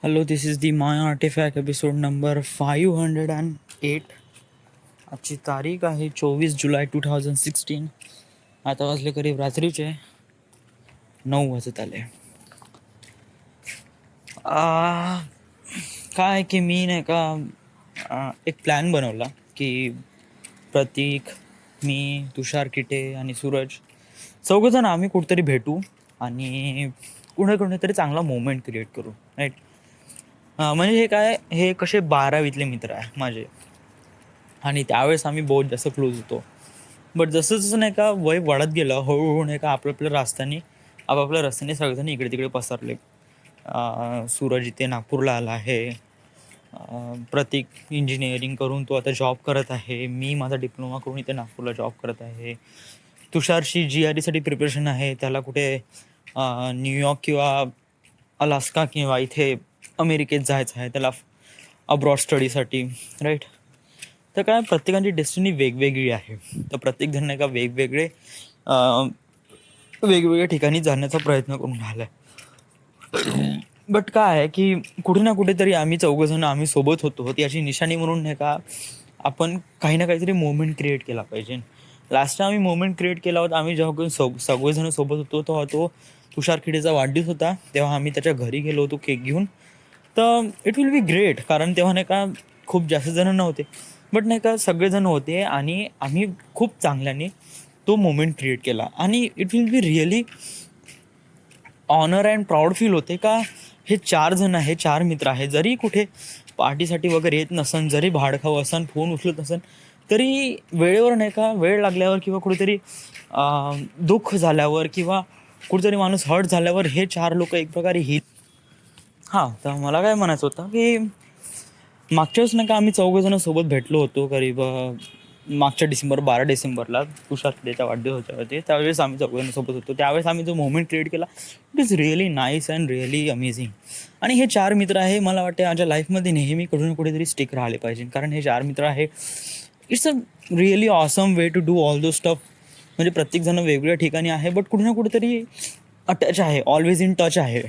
Hello, this is the my artefact episode number 508. आजची तारीख आहे 24 जुलै 2016. आता वाजले करीब रात्रीचे 9 वाजत आले. काय की मी नाही का एक प्लॅन बनवला की प्रतीक, मी, तुषार किटे आणि सूरज चौघंजण आम्ही कुठेतरी भेटू आणि कुठेतरी चांगला मोमेंट क्रिएट करू, राईट. म्हणजे हे काय, हे कसे 12वीतले मित्र आहे माझे आणि त्यावेळेस आम्ही बहुत जास्त क्लोज होतो. बट जसं जसं नाही का वय वाढत गेलं, हळूहळू नाही का आपापल्या रस्त्याने सगळेजण इकडे तिकडे पसरले. सूरज इथे नागपूरला आला आहे. प्रतीक इंजिनिअरिंग करून तो आता जॉब करत आहे. मी माझा डिप्लोमा करून इथे नागपूरला जॉब करत आहे. तुषारशी GREसाठी प्रिपरेशन आहे. त्याला कुठे न्यूयॉर्क किंवा अलास्का किंवा इथे अमेरिकेत जायचं आहे त्याला अब्रॉड स्टडीसाठी, राईट. तर काय प्रत्येकाची डेस्टिनी वेगवेगळी आहे. तर प्रत्येकजण नाही का वेगवेगळ्या ठिकाणी जाण्याचा प्रयत्न करून राहिला आहे. बट काय आहे की कुठे ना कुठेतरी आम्ही चौघंजण आम्ही सोबत होतो, याची निशाणी म्हणून नाही का आपण काही ना काहीतरी मोमेंट क्रिएट केला पाहिजे. लास्ट टाइम आम्ही मोमेंट क्रिएट केला होता. आम्ही जेव्हा सगळेजण सोबत होतो तेव्हा तो तुषार खिडेचा वाढदिवस होता. तेव्हा आम्ही त्याच्या घरी गेलो होतो केक घेऊन. तर इट विल बी ग्रेट, कारण तेव्हा नाही का खूप जास्त जण नव्हते, बट नाही का सगळेजण होते आणि आम्ही खूप चांगल्याने तो मोमेंट क्रिएट केला. आणि it will be really honour and proud feel होते का हे 4 जण आहे, 4 मित्र आहे, जरी कुठे पार्टीसाठी वगैरे येत नसन, जरी भाडखाऊ असन, फोन उचलत नसन, तरी वेळेवर नाही का वेळ लागल्यावर किंवा कुठेतरी दुःख झाल्यावर किंवा कुठेतरी माणूस हर्ट झाल्यावर हे 4 लोक एक प्रकारे हां. तर मला काय म्हणायचं होतं की मागच्या वेळेस नाही का आम्ही चौघंजण सोबत भेटलो होतो करीब मागच्या 12 डिसेंबरला तुषार खिडेचा वाढदिवस होते. त्यावेळेस आम्ही चौघंजण सोबत होतो. त्यावेळेस आम्ही जो मोमेंट क्रिएट केला, it is really nice and really amazing. आणि हे 4 मित्र आहे, मला वाटते माझ्या लाईफमध्ये नेहमी कुठे ना कुठेतरी स्टिक राहिले पाहिजे, कारण हे 4 मित्र आहे. It's a really awesome way to do all those stuff. म्हणजे प्रत्येकजण वेगवेगळ्या ठिकाणी आहे, बट कुठे ना कुठेतरी टच आहे, ऑलवेज इन टच आहे.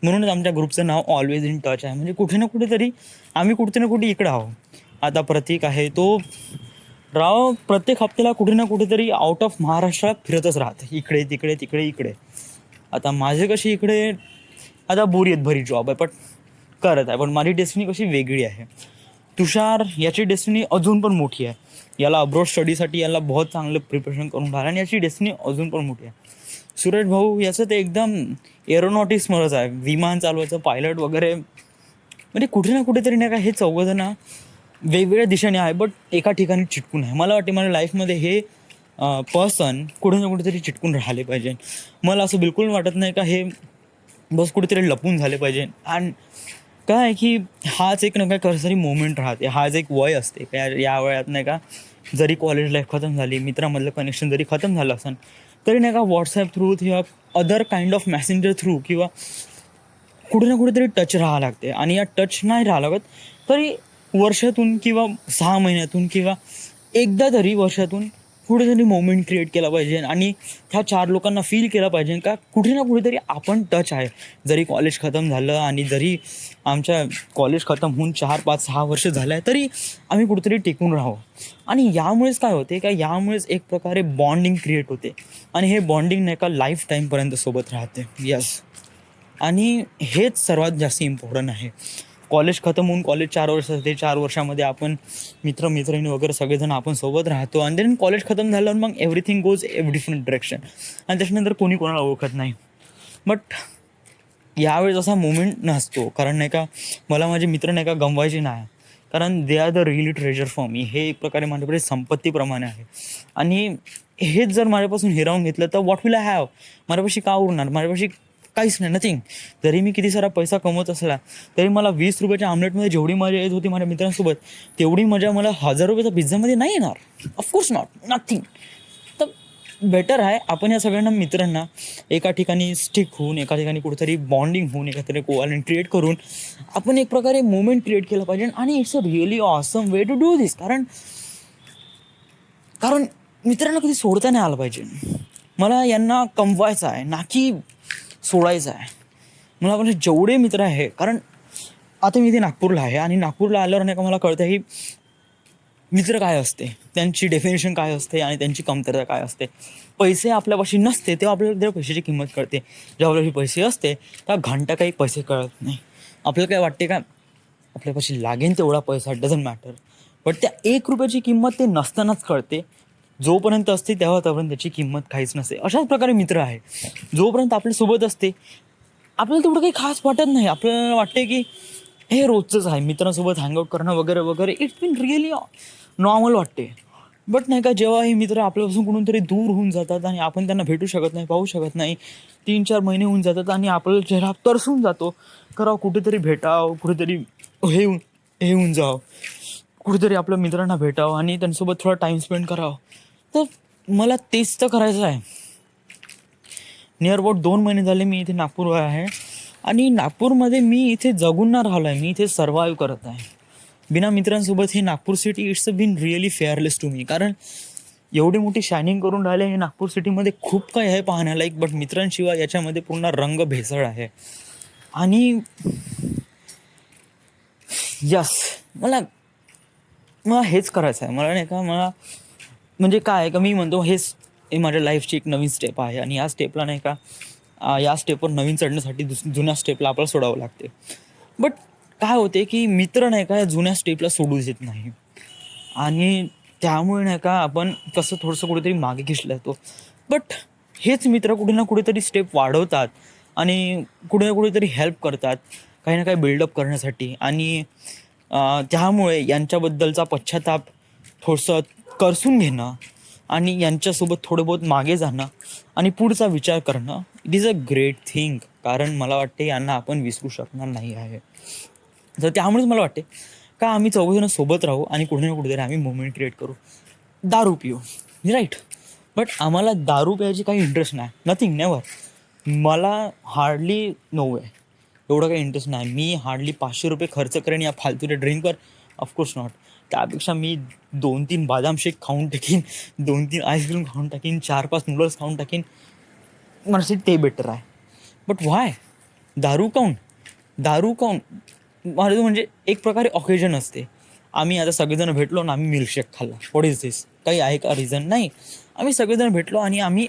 म्हणूनच आमच्या ग्रुपचं नाव ऑलवेज इन टच आहे. म्हणजे कुठे ना कुठेतरी आम्ही कुठे ना कुठे इकडं आहोत. आता प्रतीक आहे, तो प्रत्येक हप्त्याला कुठे ना कुठेतरी आउट ऑफ महाराष्ट्रात फिरतच राहते, इकडे तिकडे तिकडे इकडे. आता माझे कशी इकडे आता बोरियत भरी जॉब आहे, पण करत आहे, पण माझी डेस्टिनी कशी वेगळी आहे. तुषार याची डेस्टिनी अजून पण मोठी आहे. याला अब्रॉड स्टडीसाठी याला बहुत चांगलं प्रिपरेशन करून राहिलं आणि याची डेस्टिनी अजून पण मोठी आहे. सूरज भाऊ याचं ते एकदम एरोनॉटिक्समध्येच आहे, विमान चालवायचं, पायलट वगैरे. म्हणजे कुठे ना कुठेतरी नाही का हे चौघंजण वेगवेगळ्या दिशेने आहे, बट एका ठिकाणी चिटकून आहे. मला वाटते माझ्या लाईफमध्ये हे पर्सन कुठे ना कुठेतरी चिटकून राहिले पाहिजे. मला असं बिलकुल वाटत नाही का हे बस कुठेतरी लपून झाले पाहिजे. आणि काय आहे की हाच एक नाही का कसरी मोमेंट राहते, हाच एक वय असते काय या वयात नाही का, जरी कॉलेज लाईफ खतम झाली, मित्रामधलं कनेक्शन जरी खतम झालं असेल, तरी नाही का व्हॉट्सॲप थ्रू किंवा other kind of Messenger through किंवा कुठे ना कुठेतरी टच राहावं लागते. आणि या टच नाही राहावं लागत तरी वर्षातून किंवा 6 महिन्यातून किंवा एकदा तरी वर्षातून कुठेतरी मोमेंट क्रिएट केला पाहिजे आणि ह्या 4 लोकांना फील केलं पाहिजे का कुठे ना कुठेतरी आपण टच आहे. जरी कॉलेज खतम झालं आणि जरी आमच्या कॉलेज खतम होऊन 4, 5, 6 वर्ष झालं आहे, तरी आम्ही कुठेतरी टिकून राहू. आणि यामुळेच काय होते का यामुळेच एक प्रकारे बॉन्डिंग क्रिएट होते आणि हे बॉन्डिंग नाही का लाईफ टाईमपर्यंत सोबत राहते. यस. आणि हेच सर्वात जास्त इम्पॉर्टंट आहे. कॉलेज खतम होऊन कॉलेज 4 वर्ष असते, 4 वर्षामध्ये आपण मित्रमैत्रिणी वगैरे सगळेजण आपण सोबत राहतो आणि देन कॉलेज खतम झाल्यावर मग एव्हरीथिंग गोज डिफरंट डिरेक्शन आणि त्याच्यानंतर कोणी कोणाला ओळखत नाही. बट यावेळेस असा मोमेंट नसतो, कारण नाही का मला माझे मित्र नाही का गमवायचे नाही, कारण they are the really treasure for me. हे एक प्रकारे माझ्याकडे संपत्तीप्रमाणे आहे आणि हेच जर माझ्यापासून हिरावून घेतलं तर व्हॉट विल आय हॅव. माझ्यापाशी का उरणार, माझ्यापाशी काहीच नाही, नथिंग. जरी मी किती सारा पैसा कमवत असला तरी मला 20 रुपयाच्या आमलेटमध्ये जेवढी मजा येत होती माझ्या मित्रांसोबत, तेवढी मजा मला 1000 रुपयाचा पिझ्झामध्ये नाही येणार. Of course not, nothing. तर बेटर आहे आपण या सगळ्यांना मित्रांना एका ठिकाणी स्टिक होऊन, एका ठिकाणी कुठेतरी बॉन्डिंग होऊन, एखाद्या कोऑर्डिनेट क्रिएट करून आपण एक प्रकारे मोमेंट क्रिएट केलं पाहिजे. आणि it's a really awesome way to do this, कारण मित्रांना कधी सोडता नाही आलं पाहिजे. मला यांना कमवायचं आहे ना की सोडायचं आहे. मला म्हणजे जेवढे मित्र आहे, कारण आता मी इथे नागपूरला आहे आणि नागपूरला आल्यावर नाही का मला कळतं की मित्र काय असते, त्यांची डेफिनेशन काय असते आणि त्यांची कमतरता काय असते. पैसे आपल्यापाशी नसते तेव्हा आपल्याला त्या पैशाची किंमत कळते. जेव्हा आपल्यापाशी पैसे असते तेव्हा घंटा काही पैसे कळत नाही. आपल्याला काय वाटते का आपल्यापाशी लागेल तेवढा पैसा, डझंट मॅटर. बट त्या 1 रुपयाची किंमत ते नसतानाच कळते. जोपर्यंत असते तोपर्यंत त्याची किंमत काहीच नसते. अशाच प्रकारे मित्र आहे. जोपर्यंत आपल्यासोबत असते आपल्याला तेवढं काही खास वाटत नाही. आपल्याला वाटते की हे रोजचंच आहे, मित्रांसोबत हँगआउट करणं वगैरे वगैरे, इट्स बीन रिअली नॉर्मल वाटते. बट नाही का जेव्हा हे मित्र आपल्यापासून कुठून तरी दूर होऊन जातात आणि आपण त्यांना भेटू शकत नाही, पाहू शकत नाही, 3-4 महिने होऊन जातात आणि आपला चेहरा तरसून जातो. करावं कुठेतरी भेटावं, कुठेतरी हे होऊन हे होऊन जावं, कुठेतरी आपल्या मित्रांना भेटावं आणि त्यांच्यासोबत थोडा टाईम स्पेंड करावं. तर मला तेच तर करायचं आहे. नियर अबाउट 2 महिने झाले मी इथे नागपूरवर आहे आणि नागपूरमध्ये मी इथे जगून ना राहिलो आहे, मी इथे सर्वाईव्ह करत आहे बिना मित्रांसोबत. हे Nagpur city it's been really fearless to me. कारण एवढी मोठी शायनिंग करून राहिले हे नागपूर सिटीमध्ये, खूप काही आहे पाहण्यालायक. बट मित्रांशिवाय याच्यामध्ये पूर्ण रंग भेसळ आहे. आणि यस, मला मला हेच करायचं आहे. मला नाही का, मला म्हणजे काय आहे का, मी म्हणतो हेच हे माझ्या लाईफची एक नवीन स्टेप आहे आणि या स्टेपला नाही का या स्टेपवर नवीन चढण्यासाठी जुन्या स्टेपला आपल्याला सोडावं लागते. बट काय होते की मित्र नाही का या जुन्या स्टेपला सोडू देत नाही आणि त्यामुळे नाही का आपण कसं थोडंसं कुठेतरी मागे खेचला जातो. बट हेच मित्र कुठे ना कुठेतरी स्टेप वाढवतात आणि कुठे ना कुठेतरी हेल्प करतात काही ना काही बिल्डअप करण्यासाठी. आणि त्यामुळे यांच्याबद्दलचा पश्चाताप थोडंसं करसून घेणं आणि यांच्यासोबत थोडं बहुत मागे जाणं आणि पुढचा विचार करणं, it is a great thing. कारण मला वाटते यांना आपण विसरू शकणार नाही आहे. तर त्यामुळेच मला वाटते का आम्ही चौघजणं सोबत राहू आणि कुठे ना कुठेतरी आम्ही मुवमेंट क्रिएट करू. दारू पिऊ, राईट. बट आम्हाला दारू प्यायची काही इंटरेस्ट नाही, नथिंग, नेवर. मला हार्डली नो आहे एवढं काही इंटरेस्ट नाही. मी हार्डली 500 रुपये खर्च करेन या फालतूच्या ड्रिंकवर, ऑफकोर्स नॉट. त्यापेक्षा मी 2-3 बदाम शेक खाऊन टाकीन, 2-3 आईस्क्रीम खाऊन टाकीन, 4-5 नूडल्स खाऊन टाकीन, माझ्यासाठी ते बेटर आहे. बट व्हाय दारू काऊन? दारू काऊन? माझं म्हणजे एक प्रकारे ऑकेजन असते. आम्ही आता सगळेजण भेटलो ना, आम्ही मिल्कशेक खाल्ला, व्हॉट इज दिस? काही आहे का रिझन? नाही. आम्ही सगळेजण भेटलो आणि आम्ही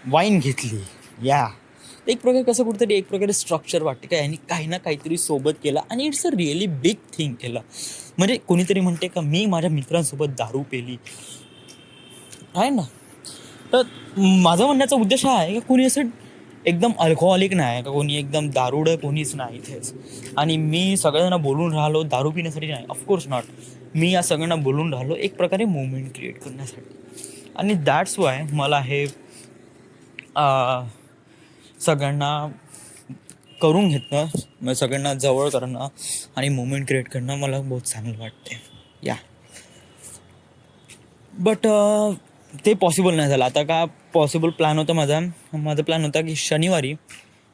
वाईन घेतली. या एक प्रकारे कसं कुठेतरी एक प्रकारे स्ट्रक्चर वाटते काय आणि काही ना काहीतरी सोबत केलं आणि it's a really big thing केलं. म्हणजे कोणीतरी म्हणते का मी माझ्या मित्रांसोबत दारू पेली आहे ना. तर माझा म्हणण्याचा उद्देश हा आहे की कोणी असं एकदम अल्कोहॉलिक नाही का, कोणी एकदम दारुडं कोणीच नाही इथेच. आणि मी सगळ्यांना बोलून राहिलो दारू पिण्यासाठी नाही, ऑफकोर्स नॉट. मी या सगळ्यांना बोलून राहिलो एक प्रकारे मुवमेंट क्रिएट करण्यासाठी. आणि दॅट्स वाय मला हे सगळ्यांना करून घेतलं, सगळ्यांना जवळ करणं आणि मुवमेंट क्रिएट करणं मला बहुत चांगलं वाटते. या बट ते पॉसिबल नाही झालं. आता का पॉसिबल प्लॅन होता माझा प्लॅन होता की शनिवारी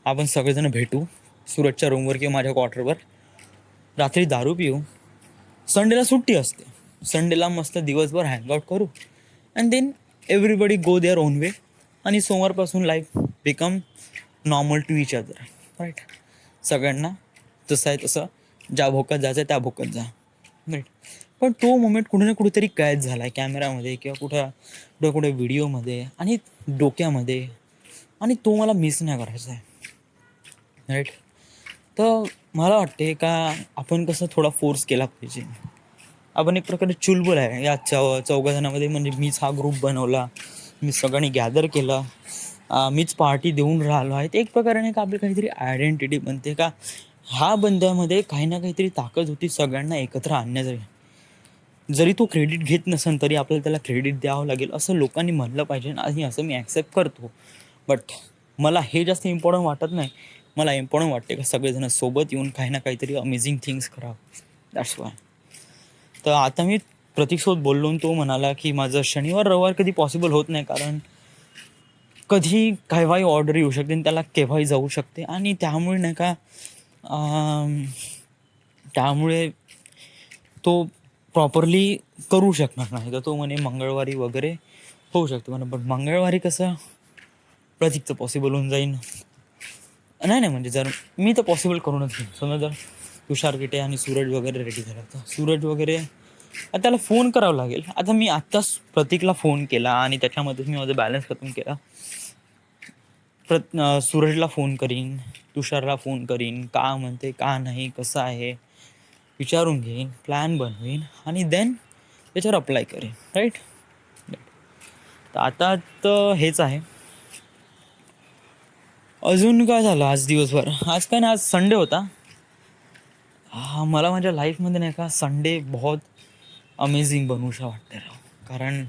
आपण सगळेजण भेटू सूरजच्या रूमवर किंवा माझ्या क्वार्टरवर, रात्री दारू पिऊ. संडेला सुट्टी असते, संडेला मस्त दिवसभर हँगआउट करू and then everybody go their own way. आणि सोमवारपासून life become normal to each other, right. सगळ्यांना जसं आहे तसं, ज्या भोकात जायचं आहे त्या भोकात जा, राईट. पण तो मोमेंट कुठे ना कुठेतरी कैद झाला आहे कॅमेऱ्यामध्ये किंवा कुठे व्हिडिओमध्ये आणि डोक्यामध्ये, आणि तो मला मिस नाही करायचा आहे, राईट. तर मला वाटते का आपण कसं थोडा फोर्स केला पाहिजे. आपण एक प्रकारे चुलबुल आहे या चौघाजणामध्ये. म्हणजे मीच हा ग्रुप बनवला, मी सगळ्यांनी गॅदर केलं, मीच पार्टी देऊन राहिलो आहे. ते एक प्रकारे नाही का आपली काहीतरी आयडेंटिटी बनते का ह्या बंद्यामध्ये काही ना काहीतरी ताकद होती सगळ्यांना एकत्र आणण्यासाठी. जरी तो क्रेडिट घेत नसेल तरी आपल्याला त्याला क्रेडिट द्यावं लागेल असं लोकांनी म्हणलं पाहिजे आणि असं मी ॲक्सेप्ट करतो. बट मला हे जास्त इम्पॉर्टंट वाटत नाही. मला इम्पॉर्टंट वाटते का सगळेजण सोबत येऊन काही ना काहीतरी अमेझिंग थिंग्स करावं. That's why. तर आता मी प्रतीकसोबत बोललो आणि तो म्हणाला की माझं शनिवार रविवार कधी पॉसिबल होत नाही, कारण कधी केव्हाही ऑर्डर येऊ शकते आणि त्याला केव्हाही जाऊ शकते. आणि त्यामुळे नाही का त्यामुळे तो प्रॉपरली करू शकणार नाही. तर तो म्हणे मंगळवारी वगैरे होऊ शकते म्हणा. पण मंगळवारी कसं प्रतीकचं पॉसिबल होऊन जाईन. नाही म्हणजे जर मी तर पॉसिबल करूनच घेईन. समजा जर तुषार गिटे आणि सूरज वगैरे रेडी झाला होता. सूरज वगैरे आता त्याला फोन करावा लागेल. आता मी आत्ताच प्रतीकला फोन केला आणि त्याच्यामध्येच मी माझा बॅलन्स खतम केला. सूरजला फोन करीन, तुषारला फोन करीन, का म्हणते का नाही, कसं आहे विचारून घेईन, प्लॅन बनवीन आणि देन त्याच्यावर अप्लाय करेन. राईट. तर आता तर हेच आहे. अजून काय झालं आज दिवसभर? आज काय नाही, आज संडे होता. मला माझ्या लाईफमध्ये नाही का संडे बहुत अमेझिंग बनवूशा वाटते राव. कारण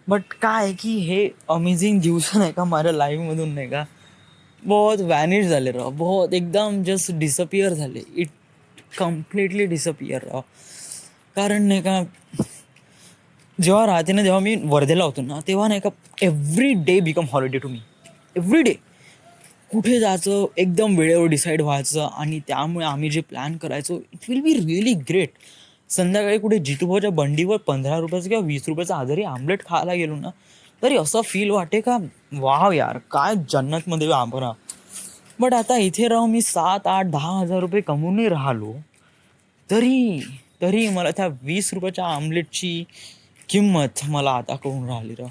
बट काय आहे की हे अमेझिंग दिवस नाही का माझ्या लाईफमधून नाही का बहुत वॅनिश झाले राव. बहुत एकदम जस्ट डिसअपिअर झाले. इट कम्प्लिटली डिसअपिअर राव. कारण नाही का जेव्हा राहते ना, जेव्हा मी वर्धेला होतो ना, तेव्हा नाही का every day become holiday to me. Every day कुठे जायचं एकदम वेळेवर डिसाईड व्हायचं आणि त्यामुळे आम्ही जे प्लॅन करायचो it will be really great. संध्याकाळी कुठे जितूभाऊच्या बंडीवर 15 रुपयाचं किंवा 20 रुपयाचं आजारी आमलेट खायला गेलो ना, तरी असं फील वाटे का वाव यार काय जन्नतमध्ये आपण. बट आता इथे राहून मी 7, 8, 10 हजार रुपये कमवूनही राहिलो तरी तरी मला त्या 20 रुपयाच्या आमलेटची किंमत मला आता कळून राहिली राव.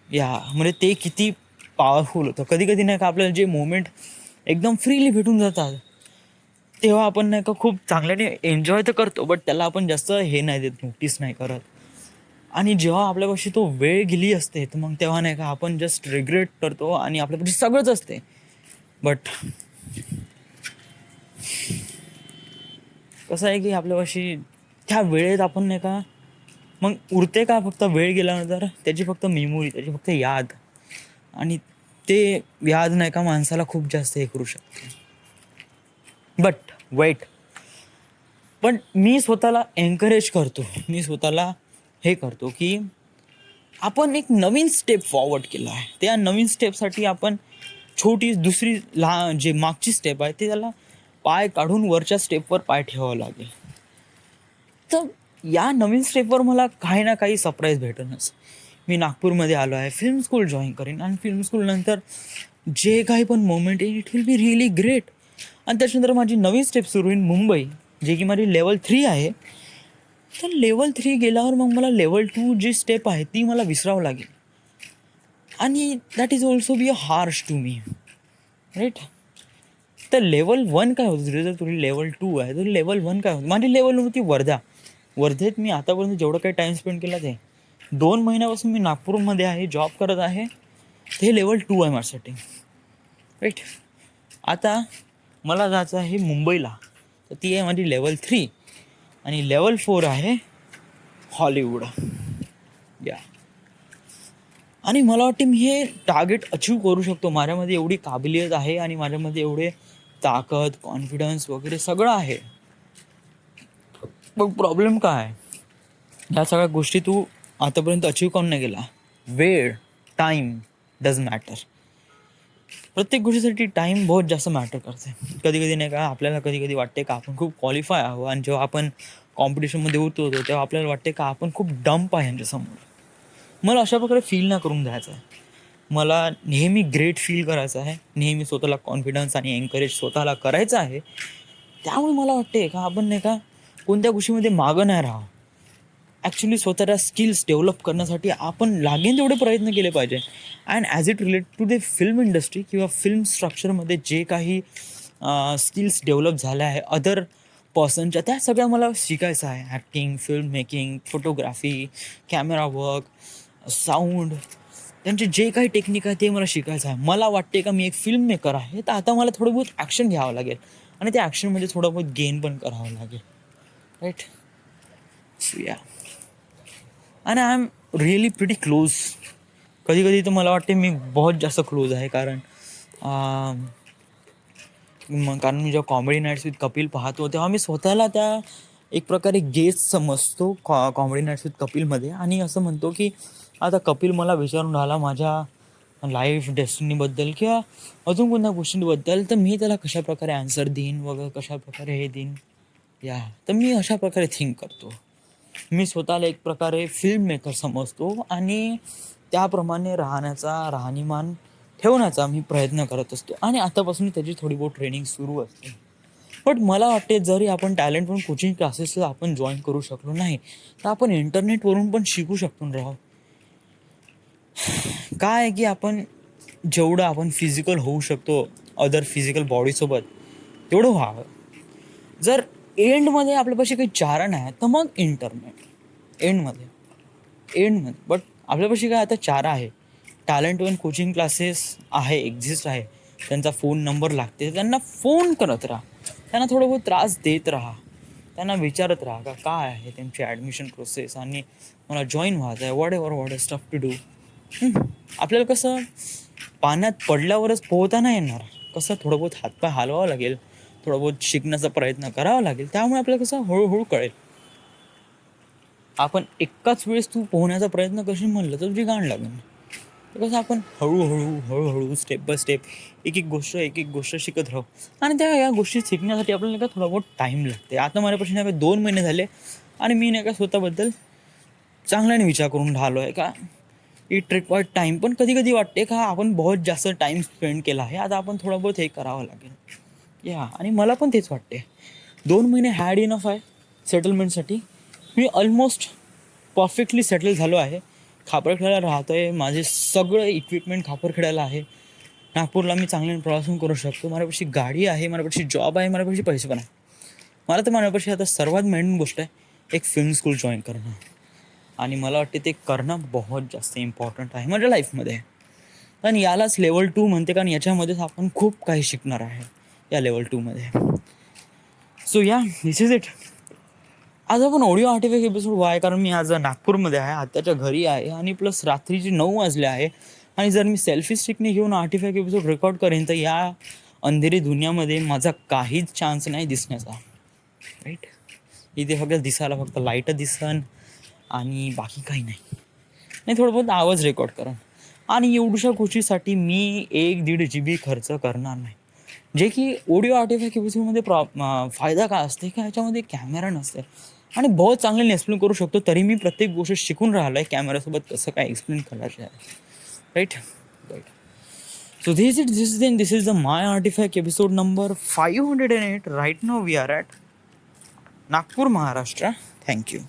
या म्हणजे ते किती पॉवरफुल होतं. कधी कधी नाही का आपल्याला जे मोमेंट एकदम फ्रीली भेटून जातात तेव्हा आपण नाही का खूप चांगल्याने एन्जॉय तर करतो, बट त्याला आपण जास्त हे नाही देत, नोटीस नाही करत. आणि जेव्हा आपल्यापाशी तो वेळ गेली असते तर मग तेव्हा नाही का आपण जस्ट रिग्रेट करतो आणि आपल्यापाशी सगळंच असते. बट कसं आहे की आपल्यापाशी त्या वेळेत आपण नाही का मग उरते का फक्त वेळ गेल्यानंतर त्याची फक्त मेमोरी, त्याची फक्त याद. आणि ते याद नाही का माणसाला खूप जास्त हे करू शकते. बट वेट, पण मी स्वतःला एन्करेज करतो, मी स्वतःला हे करतो की आपण एक नवीन स्टेप फॉरवर्ड केला आहे. त्या नवीन स्टेपसाठी आपण छोटी दुसरी लहान जे मागची स्टेप आहे ते त्याला पाय काढून वरच्या स्टेपवर पाय ठेवावं लागेल. तर या नवीन स्टेपवर मला काही ना काही सरप्राईज भेटणंच. मी नागपूरमध्ये आलो आहे, फिल्म स्कूल जॉईन करीन आणि फिल्म स्कूलनंतर जे काही पण मोमेंट येईल it will be really great. आणि त्याच्यानंतर माझी नवीन स्टेप सुरू होईल मुंबई, जे की माझी लेवल 3 आहे. तर लेवल 3 गेल्यावर मग मला लेवल 2 जी स्टेप आहे ती मला विसरावं लागेल. आणि that is also be a harsh to me. Right. तर लेवल 1 काय होतं जर तुझी लेवल 2 आहे तर लेवल 1 काय होतं? माझी लेवल होती वर्धेत मी आतापर्यंत जेवढं काही टाईम स्पेंड केला ते 2 महिन्यापासून मी नागपूरमध्ये आहे, जॉब करत आहे. ते लेवल 2 आहे माझ्यासाठी. राईट. आता मला जायचं आहे मुंबईला, तर ती आहे माझी लेवल 3 आणि लेवल 4 आहे हॉलिवूड. या आणि मला वाटते मी हे टार्गेट अचीव करू शकतो. माझ्यामध्ये एवढी काबिलियत आहे आणि माझ्यामध्ये एवढे ताकद, कॉन्फिडन्स वगैरे सगळं आहे. मग प्रॉब्लेम काय आहे? ह्या सगळ्या गोष्टी तू आतापर्यंत अचीव करून नाही गेला. वेळ, टाईम डज मॅटर. प्रत्येक गोष्टीसाठी टाईम बहुत जास्त मॅटर करते. कधी कधी नाही का आपल्याला कधी कधी वाटते का आपण खूप क्वालिफाय आहोत आणि जेव्हा आपण कॉम्पिटिशनमध्ये उतरतो तेव्हा आपल्याला वाटते का आपण खूप डम्प आहे यांच्यासमोर. मला अशा प्रकारे फील नाही करून द्यायचं आहे. मला नेहमी ग्रेट फील करायचं आहे, नेहमी स्वतःला कॉन्फिडन्स आणि एन्करेज स्वतःला करायचं आहे. त्यामुळे मला वाटते का आपण नाही का कोणत्या गोष्टीमध्ये मागं नाही राहावं. ॲक्च्युली स्वतःच्या स्किल्स डेव्हलप करण्यासाठी आपण लागेल तेवढे प्रयत्न केले पाहिजे. And as it relate to the film industry किंवा फिल्म स्ट्रक्चरमध्ये जे काही स्किल्स डेव्हलप झाल्या आहे अदर पर्सनच्या, त्या सगळ्या मला शिकायचं आहे. Acting, film making, photography, camera work, sound, त्यांचे जे काही टेक्निक आहे ते मला शिकायचं आहे. मला वाटते का मी एक फिल्म मेकर आहे, तर आता मला थोडं बहुत ॲक्शन घ्यावं लागेल आणि त्या ॲक्शनमध्ये थोडं बहुत गेन पण करावं लागेल. राईट. सो या, आणि I am really pretty close. कधी कधी तर मला वाटते मी बहुत जास्त क्लोज आहे. कारण मी जेव्हा कॉमेडी नाईट्स विथ कपिल पाहतो तेव्हा मी स्वतःला त्या एक प्रकारे गेस्ट समजतो कॉमेडी नाईट्स विथ कपिलमध्ये. आणि असं म्हणतो की आता कपिल मला विचारून राहिला माझ्या लाईफ डेस्टिनीबद्दल किंवा अजून कोणत्या गोष्टींबद्दल, तर मी त्याला कशाप्रकारे आन्सर देईन वगैरे, कशाप्रकारे हे देईन. या तर मी अशा प्रकारे थिंक करतो. मी स्वतःला एक प्रकारे फिल्म मेकर समजतो आणि त्याप्रमाणे राहणीमान ठेवण्याचा मी प्रयत्न करत असतो. आणि आतापासून त्याची थोडी बहुत ट्रेनिंग सुरू असते. बट मला वाटते जरी आपण टॅलेंट पण कोचिंग क्लासेस आपण जॉईन करू शकलो नाही तर आपण इंटरनेटवरून पण शिकू शकतो राव. काय आहे की आपण जेवढं आपण फिजिकल होऊ शकतो अदर फिजिकल बॉडीसोबत तेवढं व्हावं. जर एंडमध्ये आपल्यापाशी काही चारा नाही तर मग इंटरनेट एंडमध्ये बट आपल्यापाशी काय आता चारा आहे. टॅलेंट वन कोचिंग क्लासेस आहे, एक्झिस्ट आहे. त्यांचा फोन नंबर लागते, त्यांना फोन करत राहा, त्यांना थोडं बहुत त्रास देत राहा, त्यांना विचारत राहा का काय आहे त्यांची ॲडमिशन प्रोसेस आणि मला जॉईन व्हायचं आहे, what is stuff to do. आपल्याला कसं पाण्यात पडल्यावरच पोहता नाही येणार, कसं थोडं बहुत हातपाय हलवावं लागेल, थोडं बहुत शिकण्याचा प्रयत्न करावा लागेल. त्यामुळे आपल्याला कसं हळूहळू कळेल. आपण एकाच वेळेस तू पोहण्याचा प्रयत्न करशील म्हणलं तर तुझी गाण लागेल. तर कसं आपण हळूहळू स्टेप बाय स्टेप एक एक गोष्ट शिकत राहू. आणि या गोष्टी शिकण्यासाठी आपल्याला का थोडा बहुत टाईम लागते. आता माझ्यापासून नाही 2 महिने झाले आणि मी नाही का स्वतःबद्दल चांगल्याने विचार करून राहिलो आहे का इट रिक्वायर्ड टाईम. पण कधी कधी वाटते का आपण बहुत जास्त टाईम स्पेंड केला आहे, आता आपण थोडा बहुत हे करावं लागेल आणि मला पण तेच वाटते. 2 महिने हॅड इनफ आहे सेटलमेंटसाठी. मी ऑलमोस्ट परफेक्टली सेटल झालो आहे. खापरखेड्याला राहतो आहे, माझे सगळं इक्विपमेंट खापरखेड्याला आहे. नागपूरला मी चांगल्याने प्रवास करू शकतो, माझ्यापाशी गाडी आहे, माझ्यापाशी जॉब आहे, माझ्यापाशी पैसे पण आहे. मला तर माझ्यापाशी आता सर्वात मेन गोष्ट आहे एक फिल्म स्कूल जॉईन करणं. आणि मला वाटते ते करणं बहुत जास्त इम्पॉर्टंट आहे माझ्या लाईफमध्ये. कारण यालाच लेवल 2 म्हणते, कारण याच्यामध्येच आपण खूप काही शिकणार आहे या लेवल 2मध्ये. So this is it. आज आपण ऑडिओ आर्टिफॅक्ट एपिसोड आहे कारण मी आज नागपूरमध्ये आहे, आत्याच्या घरी आहे आणि प्लस रात्रीचे 9 वाजले आहे. आणि जर मी सेल्फी स्टिकने घेऊन आर्टिफॅक्ट एपिसोड रेकॉर्ड करेन तर या अंधेरी दुनियामध्ये माझा काहीच चान्स नाही दिसण्याचा, राईट. इथे फक्त दिसायला फक्त लाईट दिसन आणि बाकी काही नाही. थोडं बहुत आवाज रेकॉर्ड करा आणि एवढ्याशा गोष्टीसाठी मी 1-1.5 GB खर्च करणार नाही. जे की ऑडिओ आर्टिफॅक्ट एपिसोडमध्ये फायदा काय असते की ह्याच्यामध्ये कॅमेरा नसते आणि बहुत चांगल्याने एक्सप्लेन करू शकतो. तरी मी प्रत्येक गोष्ट शिकून राहिलो आहे कॅमेरासोबत कसं काय एक्सप्लेन करायचं आहे, right. So this is the My Artifact episode number 508. Right now we are at Nagpur, Maharashtra. Thank you.